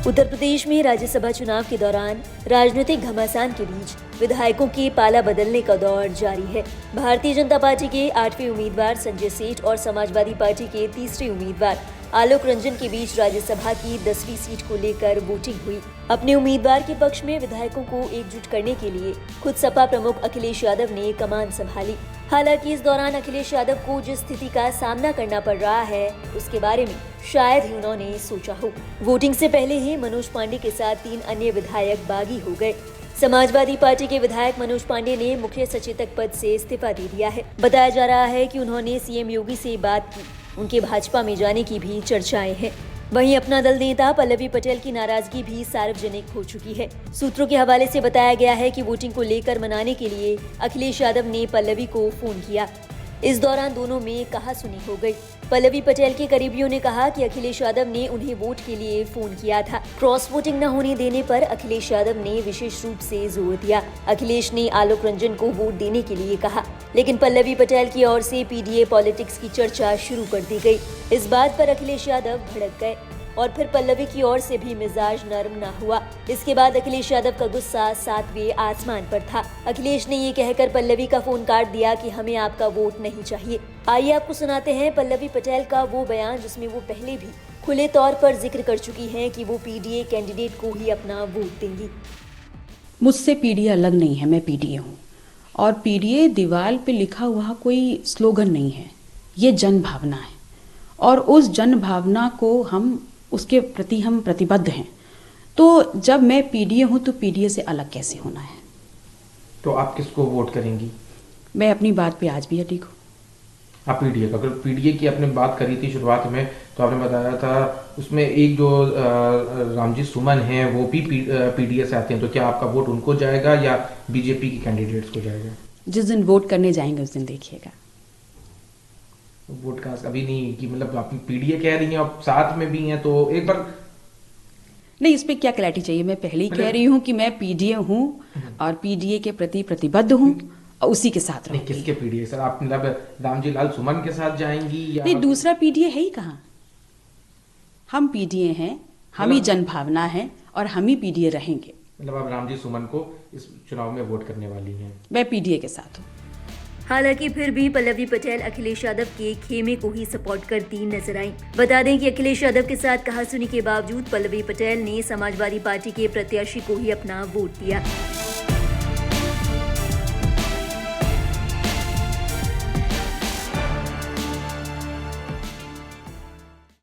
उत्तर प्रदेश में राज्यसभा चुनाव के दौरान राजनीतिक घमासान के बीच विधायकों के पाला बदलने का दौर जारी है। भारतीय जनता पार्टी के 8वें उम्मीदवार संजय सेठ और समाजवादी पार्टी के तीसरे उम्मीदवार आलोक रंजन के बीच राज्यसभा की 10वीं सीट को लेकर वोटिंग हुई। अपने उम्मीदवार के पक्ष में विधायकों को एकजुट करने के लिए खुद सपा प्रमुख अखिलेश यादव ने कमान संभाली। हालांकि इस दौरान अखिलेश यादव को जिस स्थिति का सामना करना पड़ रहा है उसके बारे में शायद ही उन्होंने सोचा हो। वोटिंग से पहले ही मनोज पांडे के साथ 3 अन्य विधायक बागी हो गए। समाजवादी पार्टी के विधायक मनोज पांडे ने मुख्य सचेतक पद से इस्तीफा दे दिया है। बताया जा रहा है कि उन्होंने सीएम योगी से बात की, उनके भाजपा में जाने की भी चर्चाएं हैं। वहीं अपना दल नेता पल्लवी पटेल की नाराजगी भी सार्वजनिक हो चुकी है। सूत्रों के हवाले से बताया गया है कि वोटिंग को लेकर मनाने के लिए अखिलेश यादव ने पल्लवी को फोन किया। इस दौरान दोनों में कहासुनी हो गई। पल्लवी पटेल के करीबियों ने कहा कि अखिलेश यादव ने उन्हें वोट के लिए फोन किया था। क्रॉस वोटिंग न होने देने पर अखिलेश यादव ने विशेष रूप से जोर दिया। अखिलेश ने आलोक रंजन को वोट देने के लिए कहा, लेकिन पल्लवी पटेल की ओर से पीडीए पॉलिटिक्स की चर्चा शुरू कर दी गई। इस बात पर अखिलेश यादव भड़क गए और फिर पल्लवी की ओर से भी मिजाज नरम न हुआ। इसके बाद अखिलेश यादव का गुस्सा 7वें आसमान पर था। अखिलेश ने ये कहकर पल्लवी का फोन काट दिया कि हमें आपका वोट नहीं चाहिए। आइए आपको सुनाते हैं पल्लवी पटेल का वो बयान जिसमें वो पहले भी खुले तौर पर जिक्र कर चुकी हैं कि वो पीडीए कैंडिडेट को ही अपना वोट देंगी। मुझसे पीडीए अलग नहीं है, मैं पीडीए हूँ और पीडीए दीवार पे लिखा हुआ कोई स्लोगन नहीं है, ये जन भावना है और उस जन भावना को उसके प्रति हम प्रतिबद्ध हैं। तो जब मैं पीडीए हूं तो पीडीए से अलग कैसे होना है। तो आप किसको वोट करेंगी? मैं अपनी बात पे आज भी अडिग हूँ। आप पीडीए का, अगर पीडीए की आपने बात करी थी शुरुआत में तो आपने बताया था उसमें एक जो रामजी सुमन हैं वो भी पीडीए से आते हैं, तो क्या आपका वोट उनको जाएगा या बीजेपी के कैंडिडेट्स को जाएगा? जिस दिन वोट करने जाएंगे उस दिन देखिएगा। वोट का अभी नहीं कि मतलब आप पीडीए कह रही हैं और साथ में भी हैं, तो एक बार नहीं, इस पे क्या क्लैरिटी चाहिए। मैं पहले ही कह रही हूँ कि मैं पीडीए हूँ और पीडीए के प्रति प्रतिबद्ध हूँ और उसी के साथ रहूंगी। किसके पीडीए सर? आप मतलब रामजी लाल सुमन के साथ जाएंगी या नहीं, दूसरा पीडीए है ही कहाँ। हम पीडीए हैं, हम ही जनभावना है और हम ही पीडीए रहेंगे। मतलब आप रामजी सुमन को इस चुनाव में वोट करने वाली हैं? मैं पीडीए के साथ हूँ। हालांकि फिर भी पल्लवी पटेल अखिलेश यादव के खेमे को ही सपोर्ट करती नजर आई। बता दें कि अखिलेश यादव के साथ कहासुनी के बावजूद पल्लवी पटेल ने समाजवादी पार्टी के प्रत्याशी को ही अपना वोट दिया।